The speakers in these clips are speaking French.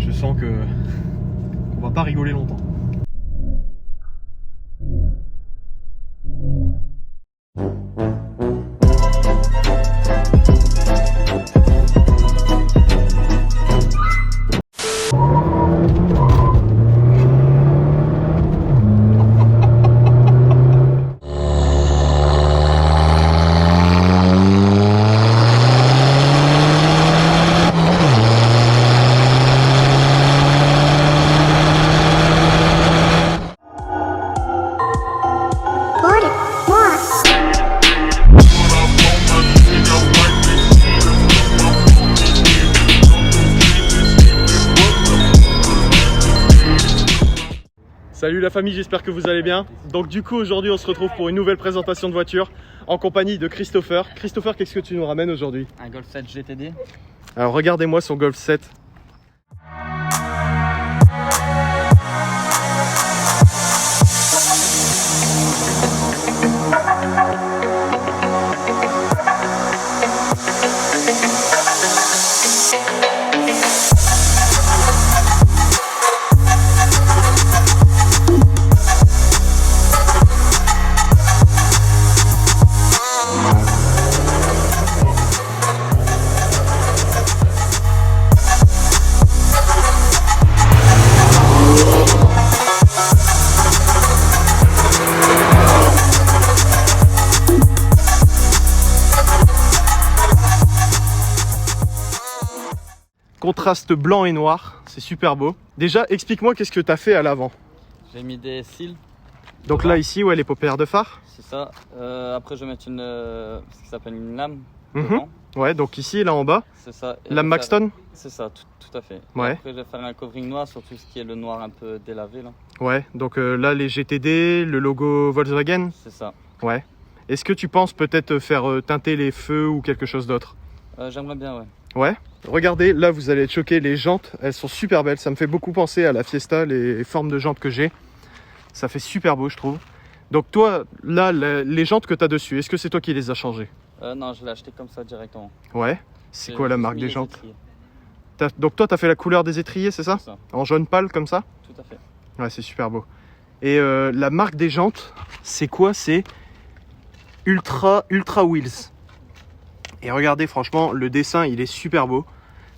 Je sens qu'on va pas rigoler longtemps. Salut la famille, j'espère que vous allez bien. Donc du coup aujourd'hui on se retrouve pour une nouvelle présentation de voiture en compagnie de Christopher. Christopher, qu'est-ce que tu nous ramènes aujourd'hui? Un Golf 7 GTD. Alors regardez-moi son Golf 7. Contraste blanc et noir, c'est super beau. Déjà, explique-moi qu'est-ce que tu as fait à l'avant. J'ai mis des cils. Donc là, ici, ouais, les paupières de phare. C'est ça. Après, je vais mettre ce qui s'appelle une lame. Devant. Ouais, donc ici, là en bas. C'est ça. Lame Maxton. C'est ça, tout à fait. Ouais. Et après, je vais faire un covering noir sur tout ce qui est le noir un peu délavé là. Ouais, donc là, les GTD, le logo Volkswagen. C'est ça. Ouais. Est-ce que tu penses peut-être faire teinter les feux ou quelque chose d'autre? J'aimerais bien, ouais. Ouais. Regardez, là vous allez être choqués, les jantes, elles sont super belles. Ça me fait beaucoup penser à la Fiesta, les formes de jantes que j'ai. Ça fait super beau, je trouve. Donc toi, là, les jantes que tu as dessus, est-ce que c'est toi qui les as changées? Non, je l'ai acheté comme ça directement. Ouais. C'est quoi la marque des jantes? Étriers. Donc toi, tu as fait la couleur des étriers, c'est ça? C'est ça. En jaune pâle comme ça? Tout à fait. Ouais, c'est super beau. Et la marque des jantes, c'est quoi? C'est Ultra Wheels. Et regardez, franchement, le dessin, il est super beau.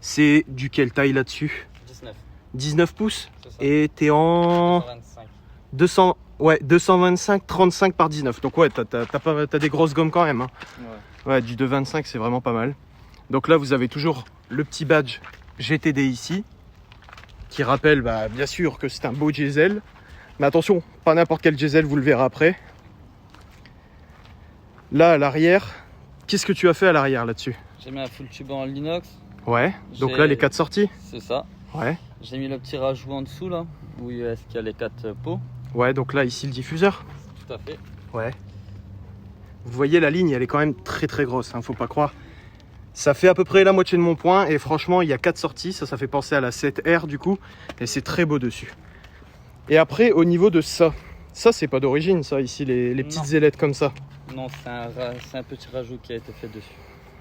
C'est du quelle taille là-dessus? 19. 19 pouces. C'est ça. Et t'es en 125. 200, ouais, 225, 35 par 19. Donc ouais, t'as des grosses gommes quand même. Hein. Ouais. Ouais, du 225, c'est vraiment pas mal. Donc là, vous avez toujours le petit badge GTD ici, qui rappelle bien sûr que c'est un beau diesel. Mais attention, pas n'importe quel diesel, vous le verrez après. Là, à l'arrière, qu'est-ce que tu as fait à l'arrière là-dessus? J'ai mis un full tube en inox. Ouais, donc là, les 4 sorties. C'est ça. Ouais. J'ai mis le petit rajout en dessous là, où est-ce qu'il y a les 4 pots. Ouais, donc là, ici, le diffuseur. Tout à fait. Ouais. Vous voyez, la ligne, elle est quand même très très grosse, hein, faut pas croire. Ça fait à peu près la moitié de mon poing et franchement, il y a 4 sorties. Ça fait penser à la 7R du coup. Et c'est très beau dessus. Et après, au niveau de ça, c'est pas d'origine, ça, ici, les petites ailettes comme ça. Non, c'est un petit rajout qui a été fait dessus.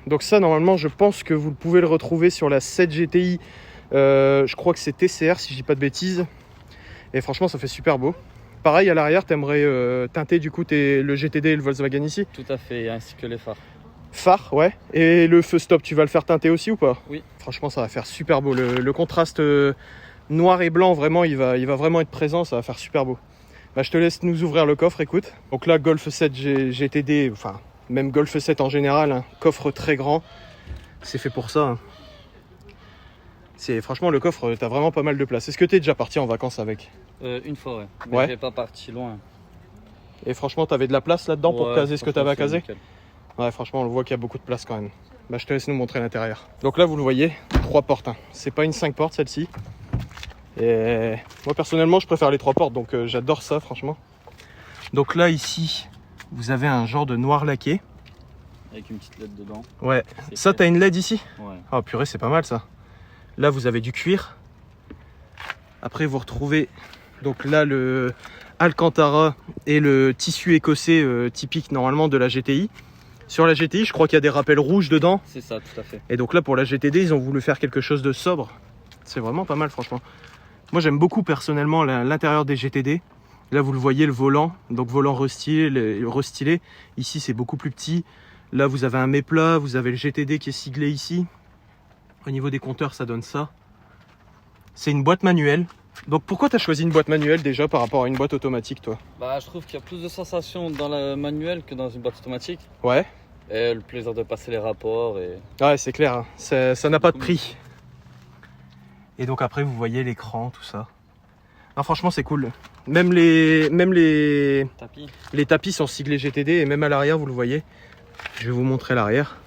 Donc ça, normalement, je pense que vous pouvez le retrouver sur la 7 GTI. Je crois que c'est TCR, si je dis pas de bêtises. Et franchement, ça fait super beau. Pareil, à l'arrière, t'aimerais teinter du coup le GTD et le Volkswagen ici? Tout à fait, ainsi que les phares. Phare, ouais. Et le feu stop, tu vas le faire teinter aussi ou pas? Oui. Franchement, ça va faire super beau. Le contraste noir et blanc, vraiment, il va vraiment être présent. Ça va faire super beau. Je te laisse nous ouvrir le coffre, écoute. Donc là, Golf 7 GTD, enfin, même Golf 7 en général, hein, coffre très grand. C'est fait pour ça. Hein. Franchement, le coffre, t'as vraiment pas mal de place. Est-ce que t'es déjà parti en vacances avec? Une fois, ouais. Mais Ouais. j'ai pas parti loin. Et franchement, t'avais de la place là-dedans pour caser ce que t'avais à caser? Nickel. Ouais, franchement, on le voit qu'il y a beaucoup de place quand même. Je te laisse nous montrer l'intérieur. Donc là, vous le voyez, 3 portes. Hein. C'est pas une 5 portes celle-ci. Et moi, personnellement, je préfère les 3 portes, donc j'adore ça, franchement. Donc là, ici, vous avez un genre de noir laqué. Avec une petite LED dedans. Ouais. Ça, t'as une LED ici? Ouais. Oh purée, c'est pas mal ça. Là, vous avez du cuir. Après, vous retrouvez donc là le Alcantara et le tissu écossais typique normalement de la GTI. Sur la GTI, je crois qu'il y a des rappels rouges dedans. C'est ça, tout à fait. Et donc là, pour la GTD, ils ont voulu faire quelque chose de sobre. C'est vraiment pas mal franchement. Moi j'aime beaucoup personnellement l'intérieur des GTD. Là vous le voyez, le volant, donc volant restylé. Ici c'est beaucoup plus petit. Là vous avez un méplat, vous avez le GTD qui est siglé ici. Au niveau des compteurs ça donne ça. C'est une boîte manuelle. Donc pourquoi tu as choisi une boîte manuelle déjà par rapport à une boîte automatique toi? Bah, je trouve qu'il y a plus de sensations dans la manuelle que dans une boîte automatique. Ouais. Et le plaisir de passer les rapports. Et... Ouais, c'est clair, hein. Ça n'a pas de prix. Et donc après, vous voyez l'écran, tout ça. Non, franchement, c'est cool. Même les tapis sont siglés GTD et même à l'arrière, vous le voyez. Je vais vous montrer l'arrière.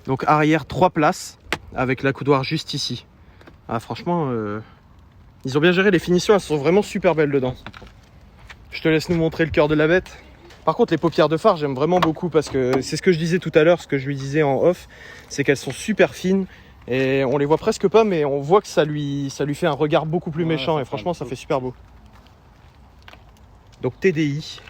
Donc arrière 3 places avec l'accoudoir juste ici. Ah, franchement, ils ont bien géré les finitions, elles sont vraiment super belles dedans. Je te laisse nous montrer le cœur de la bête. Par contre, les paupières de phare, j'aime vraiment beaucoup parce que c'est ce que je disais tout à l'heure, ce que je lui disais en off, c'est qu'elles sont super fines et on les voit presque pas, mais on voit que ça lui fait un regard beaucoup plus méchant et franchement, ça fait super beau. Donc TDI.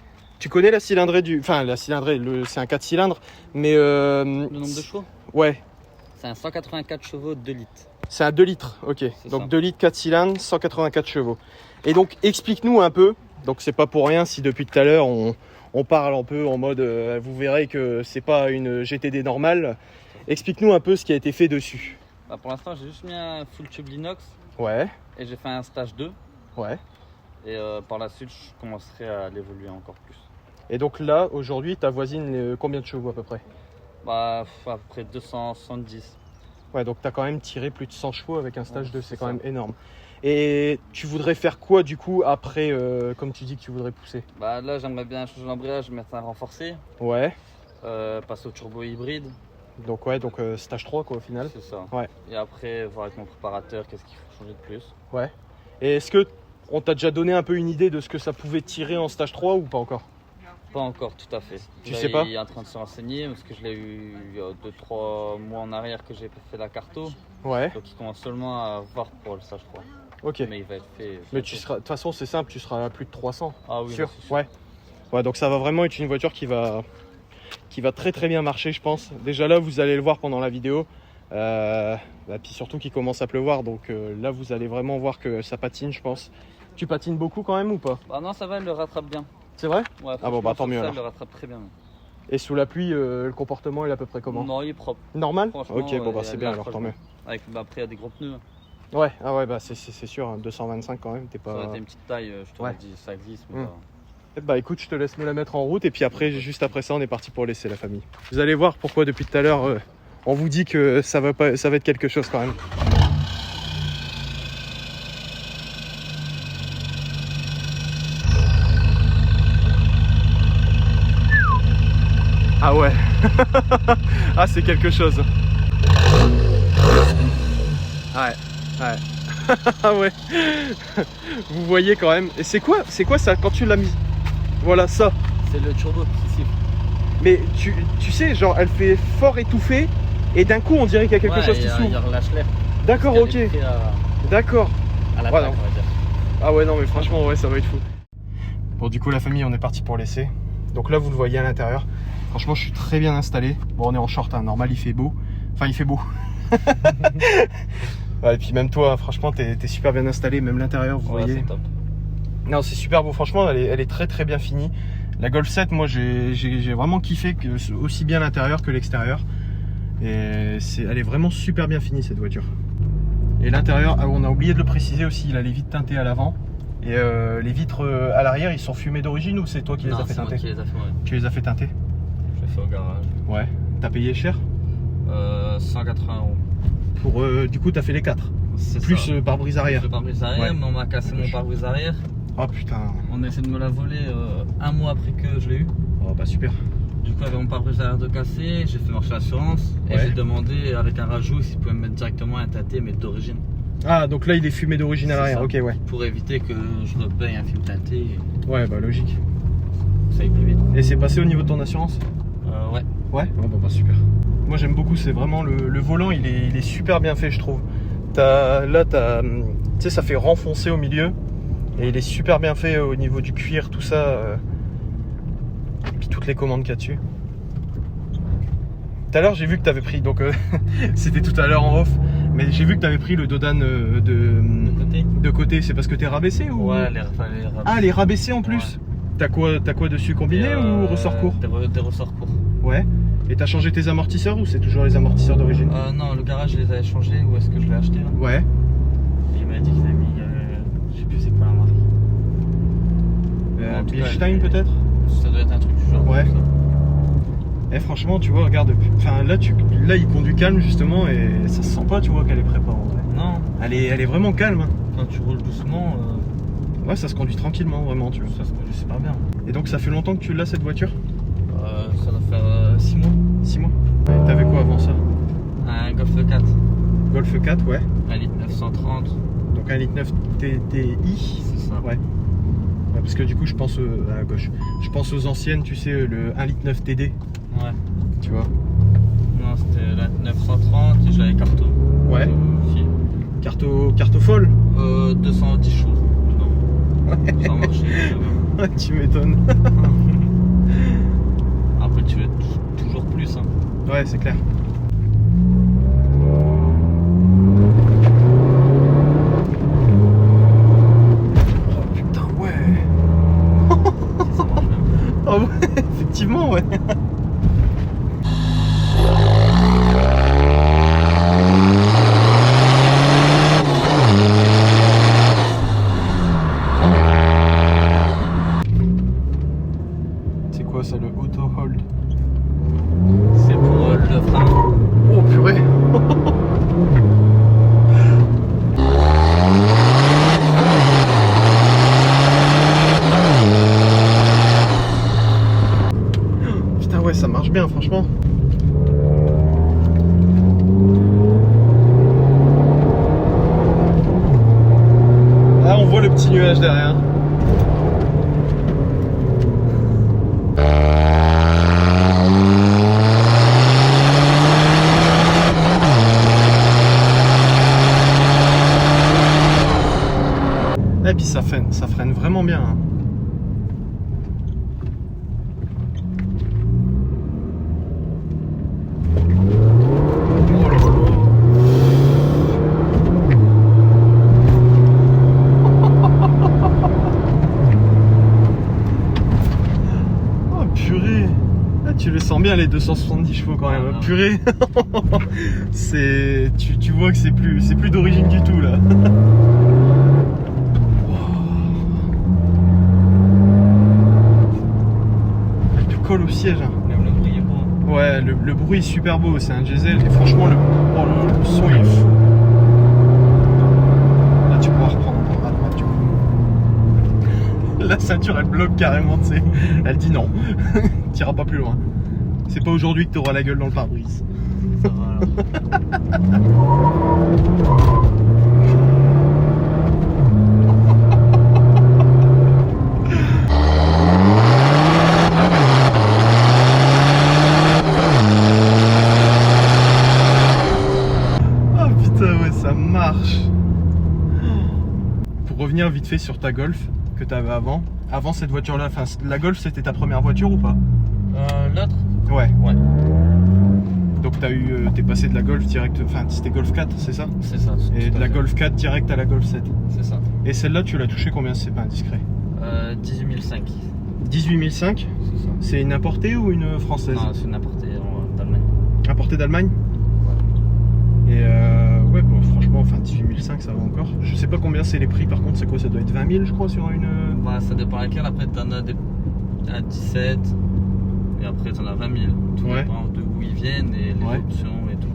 Tu connais la cylindrée du... Enfin, la cylindrée, c'est un 4 cylindres, mais... Le nombre de chevaux? Ouais. C'est un 184 chevaux 2 litres. C'est un 2 litres, ok. Donc 2 litres 4 cylindres, 184 chevaux. Et donc, explique-nous un peu, donc c'est pas pour rien si depuis tout à l'heure on parle un peu en mode, vous verrez que c'est pas une GTD normale. Explique-nous un peu ce qui a été fait dessus. Bah, pour l'instant, j'ai juste mis un full tube l'inox. Ouais. Et j'ai fait un stage 2. Ouais. Et par la suite, je commencerai à l'évoluer encore plus. Et donc là, aujourd'hui, ta voisine, combien de chevaux à peu près? Bah, à peu près 270. Ouais, donc tu as quand même tiré plus de 100 chevaux avec un stage 2, c'est quand même énorme. Et tu voudrais faire quoi du coup après, comme tu dis que tu voudrais pousser? Bah là, j'aimerais bien changer l'embrayage, mettre un renforcé. Ouais. Passer au turbo hybride. Donc ouais, donc stage 3 quoi au final. C'est ça. Ouais. Et après, voir avec mon préparateur qu'est-ce qu'il faut changer de plus. Ouais. Et est-ce que on t'a déjà donné un peu une idée de ce que ça pouvait tirer en stage 3 ou pas encore? Pas encore, tout à fait. Tu là, sais pas? Il est en train de se renseigner parce que je l'ai eu il y a 2-3 mois en arrière que j'ai fait la carto. Ouais. Donc il commence seulement à voir pour le stage 3. Ok. Mais il va être fait. Mais tu seras, de toute façon c'est simple, tu seras à plus de 300. Ah oui, sûr. c'est sûr. Ouais. Ouais, donc ça va vraiment être une voiture qui va très très bien marcher, je pense. Déjà là, vous allez le voir pendant la vidéo. Puis surtout qu'il commence à pleuvoir, donc là vous allez vraiment voir que ça patine, je pense. Tu patines beaucoup quand même ou pas? Bah non, ça va, elle le rattrape bien. C'est vrai? Ouais, ah bon, bah tant mieux alors. Elle le rattrape très bien. Et sous la pluie, le comportement il est à peu près comment? Non, il est propre. Normal? Ok, bon bah c'est bien alors, tant mieux. Avec, bah, après, il y a des gros pneus. Ouais, ah ouais, bah c'est sûr, hein, 225 quand même, t'es pas... Ça aurait été une petite taille, je t'aurais dit, ça glisse. Mais Bah écoute, je te laisse me la mettre en route et puis après, juste après ça, on est parti pour laisser la famille. Vous allez voir pourquoi depuis tout à l'heure, on vous dit que ça va être quelque chose quand même. Ah ouais. Ah c'est quelque chose. Ouais. Ah ouais. Vous voyez quand même. Et c'est quoi ça quand tu l'as mis? Voilà ça. C'est le turbo qui siffle. Mais tu sais, genre elle fait fort étouffé et d'un coup on dirait qu'il y a quelque chose qui s'ouvre. Il relâche l'air. D'accord, ok. D'accord. À la voilà. on va dire. Ah ouais non mais franchement ouais ça va être fou. Bon du coup la famille on est parti pour l'essai. Donc là vous le voyez à l'intérieur. Franchement je suis très bien installé. Bon on est en short, hein. Normal il fait beau. Enfin il fait beau. Ouais, et puis même toi franchement t'es super bien installé. Même l'intérieur vous voyez. C'est top. Non c'est super beau. Franchement elle est très très bien finie. La Golf 7 moi j'ai vraiment kiffé aussi bien l'intérieur que l'extérieur. Et elle est vraiment super bien finie cette voiture. Et l'intérieur, on a oublié de le préciser aussi, il a les vitres teintées à l'avant. Et les vitres à l'arrière, ils sont fumés d'origine ou c'est toi qui les as fait teinter? Qui les a fait, ouais. Tu les as fait teinter? Je l'ai fait au garage. Ouais. T'as payé cher? 180 €. Pour, du coup, t'as fait les 4. Plus pare-brise arrière. Plus le pare-brise arrière, mais on m'a cassé mon pare-brise arrière. Oh putain. On a essayé de me la voler un mois après que je l'ai eu. Oh bah super. Du coup, avec mon pare-brise arrière de cassé, j'ai fait marcher l'assurance et j'ai demandé avec un rajout s'ils pouvaient me mettre directement un teinté mais d'origine. Ah donc là il est fumé d'origine à l'arrière, ok ouais. Pour éviter que je repaye un film teinté. Ouais bah logique. Ça aille plus vite. Et c'est passé au niveau de ton assurance? Ouais. Ouais. Oh bah super. Moi j'aime beaucoup, c'est vraiment le volant, il est super bien fait je trouve. Tu sais ça fait renfoncer au milieu et il est super bien fait au niveau du cuir, tout ça. Et puis toutes les commandes qu'il y a dessus. Tout à l'heure j'ai vu que tu avais pris, donc c'était tout à l'heure en off, Mais j'ai vu que t'avais pris le Dodan de côté. C'est parce que t'es rabaissé ou... Ouais, les rabaissés. Ah, les rabaissés en plus. Ouais. T'as quoi dessus, combiné ou ressort court? Des ressorts courts. Ouais. Et t'as changé tes amortisseurs ou c'est toujours les amortisseurs d'origine? Non, le garage je les avais changés. Où est-ce que je l'ai acheté là? Ouais. Et il m'a dit qu'il avait mis... je sais plus c'est quoi la marque. Bilstein peut-être? Ça doit être un truc du genre. Ouais. Et franchement, tu vois, regarde, enfin là il conduit calme justement et ça se sent pas, tu vois, qu'elle est prépa en vrai. Non. Elle est vraiment calme. Hein. Quand tu roules doucement. Ouais, ça se conduit tranquillement, vraiment, tu vois. Ça se conduit super bien. Et donc ça fait longtemps que tu l'as cette voiture? Ça doit faire 6 mois. 6 mois. Ouais, t'avais quoi avant ça? Un Golf 4. Golf 4, ouais. 1 litre 930. Donc 1 litre 9 TDI. C'est ça. Ouais. Ouais, parce que du coup je pense à gauche. Je pense aux anciennes, tu sais, le 1 litre 9 TD. Ouais. Tu vois. Non, c'était la 930 et j'avais carto. Ouais. Carto folle. 210 choses. Non. Ça a marché. Ouais, tu m'étonnes. Après tu veux toujours plus. Hein. Ouais, c'est clair. Oh putain, ouais. Ça marche bien. Oh ouais, effectivement, ouais. C'est quoi ça, le auto hold? C'est pour le frein. Oh purée. Putain ouais, ça marche bien franchement. Là on voit le petit nuage derrière. Et puis ça freine vraiment bien. Hein. Oh là là. Oh purée. Ah, tu les sens bien les 270 chevaux quand même. Ah, purée. C'est tu vois que c'est plus d'origine du tout là. Colle au siège. Hein. Même le bruit est beau. Ouais, le bruit est super beau, c'est un diesel et franchement le son il est fou. Là tu pourras reprendre à droite du coup. La ceinture elle bloque carrément, tu sais. Elle dit non, t'iras pas plus loin. C'est pas aujourd'hui que t'auras la gueule dans le pare-brise. Ça va alors. Pour revenir vite fait sur ta Golf que tu avais avant cette voiture là, enfin la Golf c'était ta première voiture ou pas? L'autre? Ouais. Ouais. Donc t'es passé de la Golf direct, enfin c'était Golf 4 c'est ça? C'est ça. Et de la Golf 4 direct à la Golf 7? C'est ça. Et celle-là tu l'as touché combien si c'est pas indiscret? 18 500. 18 500? C'est ça. C'est une importée ou une française? Non, c'est une importée d'Allemagne. Importée d'Allemagne? Et ouais, bon, franchement, enfin 18 500 ça va encore. Je sais pas combien c'est les prix par contre, c'est quoi? Ça doit être 20 000 je crois sur une. Bah, ça dépend laquelle. Après, t'en as à 17 et après, t'en as 20 000. Tout dépend de où ils viennent et les options et tout.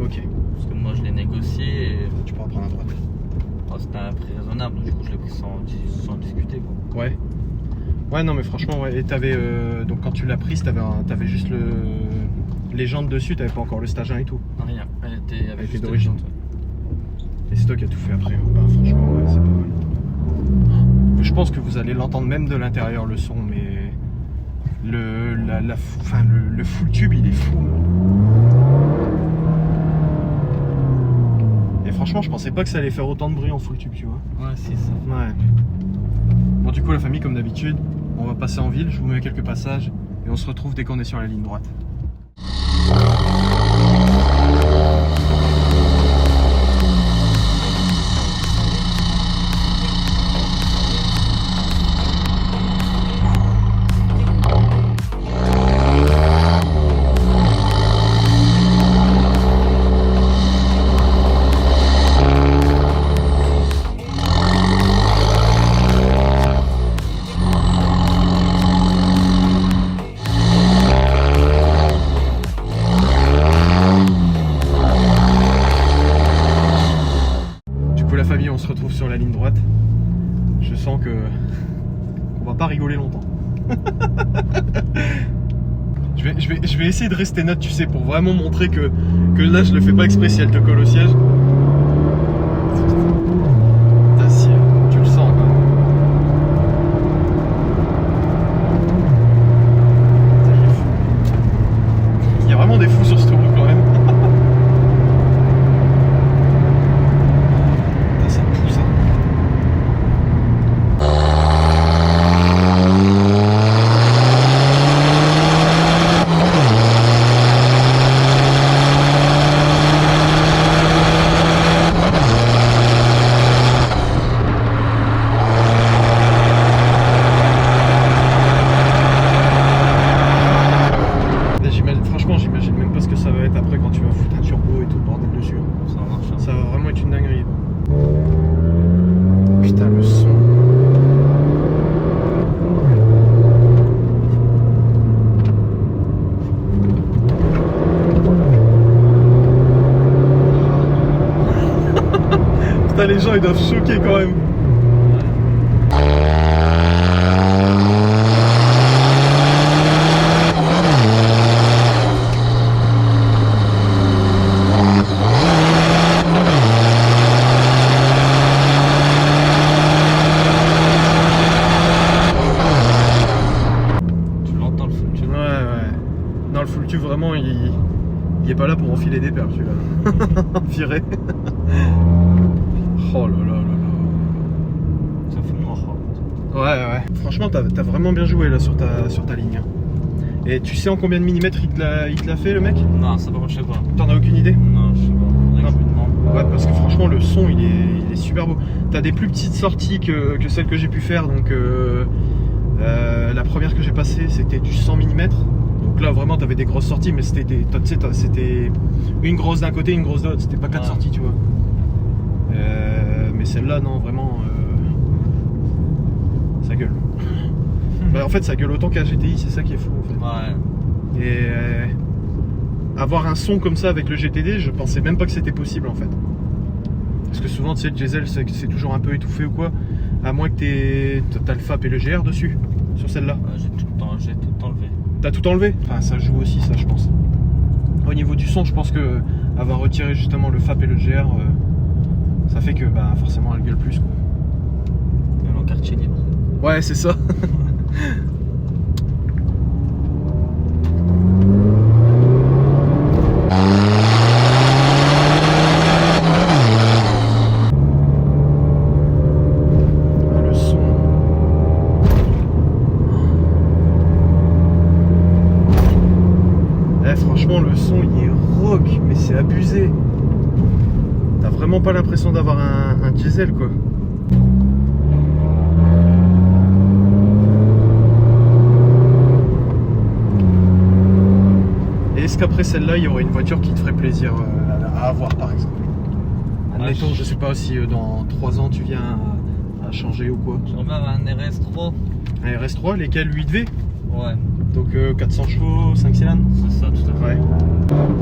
Ok. Parce que moi, je l'ai négocié et. Tu pourras prendre à droite. Oh, c'était un prix raisonnable, du coup, je l'ai pris sans discuter. Quoi. Ouais. Ouais, non, mais franchement, ouais. Et t'avais. Donc, quand tu l'as prise, t'avais juste les jantes dessus, t'avais pas encore le stage 1 et tout. Rien, elle était d'origine. Et c'est toi qui as tout fait après. Bah, franchement, ouais, c'est pas mal. Je pense que vous allez l'entendre même de l'intérieur le son, mais le full tube il est fou. Et franchement, je pensais pas que ça allait faire autant de bruit en full tube, tu vois. Ouais, c'est ça. Ouais. Bon, du coup, la famille, comme d'habitude, on va passer en ville. Je vous mets quelques passages et on se retrouve dès qu'on est sur la ligne droite. coup la famille, on se retrouve sur la ligne droite. Je sens que on va pas rigoler longtemps. je vais essayer de rester neutre, tu sais, pour vraiment montrer que là je le fais pas exprès si elle te colle au siège. Putain, si tu le sens quand même. Il y a vraiment des fous sur cette route quand même. Ça pousse, hein. Franchement, j'imagine même pas ce que ça va être après quand tu vas foutre un turbo et tout le bordel dessus. Ça marche. Hein. Ça va vraiment être une dinguerie. Putain, le son. Putain, les gens ils doivent choquer quand même. Le full tube vraiment il est pas là pour enfiler des perles celui-là. Viré. Oh là là là là. Ça fout noir. Ouais. Franchement t'as vraiment bien joué là sur ta ligne. Et tu sais en combien de millimètres il te l'a fait le mec? Non, ça par contre je sais pas. T'en as aucune idée? Non, je sais pas. Faudrait que je lui demande. Ouais, parce que franchement le son il est super beau. T'as des plus petites sorties que celles que j'ai pu faire, donc la première que j'ai passée c'était du 100 mm. Donc là vraiment t'avais des grosses sorties, mais c'était une grosse d'un côté, une grosse de l'autre, c'était pas 4 sorties, tu vois. Mais celle-là non, vraiment ça gueule. Bah, en fait ça gueule autant qu'un GTI, c'est ça qui est fou en fait. Ouais. Et avoir un son comme ça avec le GTD, je pensais même pas que c'était possible en fait. Parce que souvent tu sais le diesel c'est toujours un peu étouffé ou quoi, à moins que t'as le FAP et le GR dessus, sur celle-là. J'ai tout enlevé. T'as tout enlevé? Enfin ça joue aussi ça je pense. Au niveau du son je pense que avoir retiré justement le FAP et le GR, ça fait que bah, forcément elle gueule plus quoi. Elle est en quartier libre. Ouais c'est ça. Franchement le son il est rock, mais c'est abusé. T'as vraiment pas l'impression d'avoir un diesel quoi. Et est-ce qu'après celle-là il y aurait une voiture qui te ferait plaisir à avoir par exemple? Admettons, je sais pas si dans 3 ans tu viens à changer ou quoi. J'aimerais avoir un RS3. Un RS3, lesquels 8V? Ouais. Donc 400 chevaux, 5 cylindres? C'est ça, tout à fait. Ouais.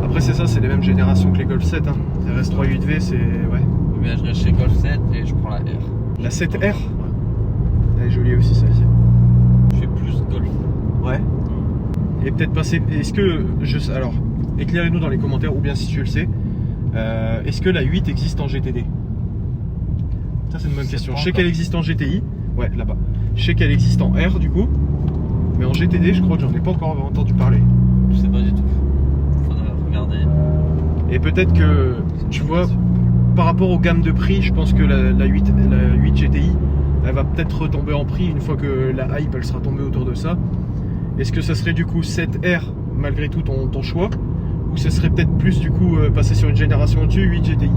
Après c'est ça, c'est les mêmes générations que les Golf 7 hein. RS3 8V c'est... ouais. Mais je reste chez Golf 7 et je prends la R. La 7R? Ouais. Elle est jolie aussi celle-ci. Je fais plus Golf. Ouais. Et peut-être passer... Est-ce que... Alors, éclairez-nous dans les commentaires, ou bien si tu le sais, est-ce que la 8 existe en GTD? Ça c'est une bonne question. Je sais qu'elle existe en GTI. Ouais, là-bas. Je sais qu'elle existe en R du coup. Mais en GTD, je crois que j'en ai pas encore entendu parler. Je sais pas du tout. Faudrait regarder. Et peut-être que, tu vois, par rapport aux gammes de prix, je pense que la 8 GTI, elle va peut-être retomber en prix une fois que la hype elle sera tombée autour de ça. Est-ce que ça serait du coup 7R malgré tout ton choix, ou ça serait peut-être plus du coup passer sur une génération au-dessus, 8 GTI?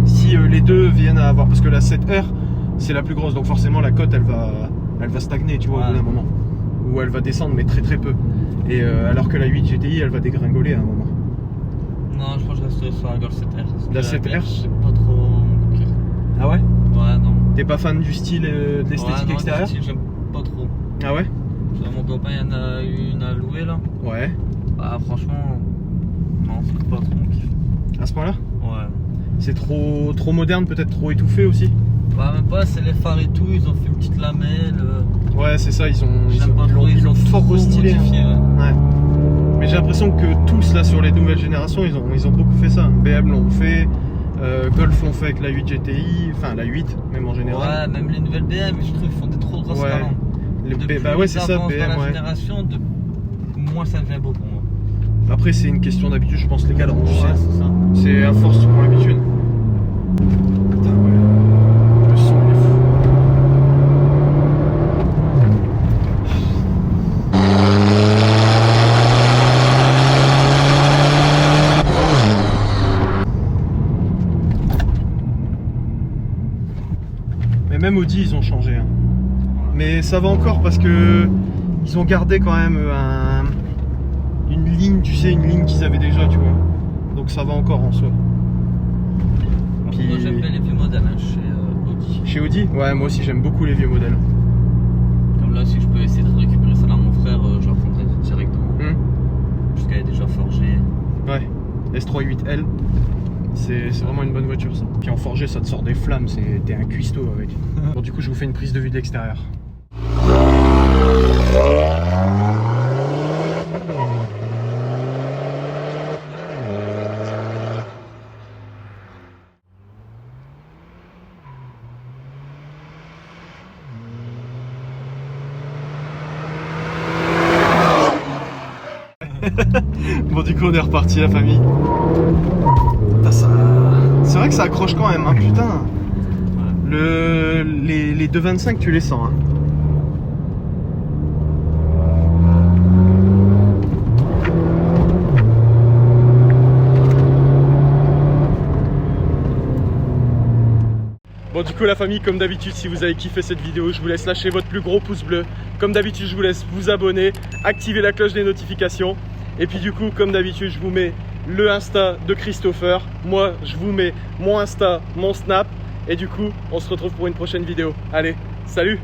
Si les deux viennent à avoir, parce que la 7R c'est la plus grosse, donc forcément la cote elle va stagner, tu vois, au bout d'un moment. Ou elle va descendre, mais très très peu. Et alors que la 8 GTI elle va dégringoler à un moment. Non, je crois que je resterai sur la Golf 7R. La 7R, c'est pas trop mon cœur. Ah ouais? Ouais, non. T'es pas fan du style, de l'esthétique extérieure? J'aime pas trop. Ah ouais? Mon copain il y en a une à louer là. Ouais. Bah franchement, non, c'est pas trop mon kiff. À ce point-là? Ouais. C'est trop moderne, peut-être trop étouffé aussi. Bah même pas, c'est les phares et tout, ils ont fait une petite lamelle. Ouais, c'est ça, ils ont l'ont fort stylé. Modifié, ouais. Mais j'ai l'impression que tous là sur les nouvelles générations, ils ont beaucoup fait ça. BM l'ont fait, Golf l'ont fait avec la 8 GTI, enfin la 8 même en général. Ouais, même les nouvelles BM, je trouve, ils font des trop grosses talents. Bah ouais, c'est ça, BM. Dans la génération, moins ça devient beau pour moi. Après, c'est une question d'habitude, je pense, les cadrans. Ouais, c'est ça. C'est à force, tu prends l'habitude. Putain, ouais. Le son, il est fou. Mais même Audi, ils ont changé. Hein. Mais ça va encore parce que ils ont gardé quand même une ligne, tu sais, une ligne qu'ils avaient déjà, tu vois. Donc ça va encore en soi. Puis... Moi j'aime bien les vieux modèles hein, chez Audi. Chez Audi? Ouais, moi aussi j'aime beaucoup les vieux modèles. Comme là, si je peux essayer de récupérer ça là à mon frère, je la prendrai directement. Puisqu'elle est déjà forgée. Ouais, S38L. C'est vraiment une bonne voiture ça. Puis en forgé ça te sort des flammes, t'es un cuistot avec. Bon du coup je vous fais une prise de vue de l'extérieur. Bon du coup on est reparti la famille. Putain, ça... C'est vrai que ça accroche quand même, hein, putain. Les 225 tu les sens. Hein. Bon du coup la famille, comme d'habitude, si vous avez kiffé cette vidéo, je vous laisse lâcher votre plus gros pouce bleu. Comme d'habitude, je vous laisse vous abonner, activer la cloche des notifications. Et puis du coup, comme d'habitude, je vous mets le Insta de Christopher. Moi, je vous mets mon Insta, mon Snap. Et du coup, on se retrouve pour une prochaine vidéo. Allez, salut!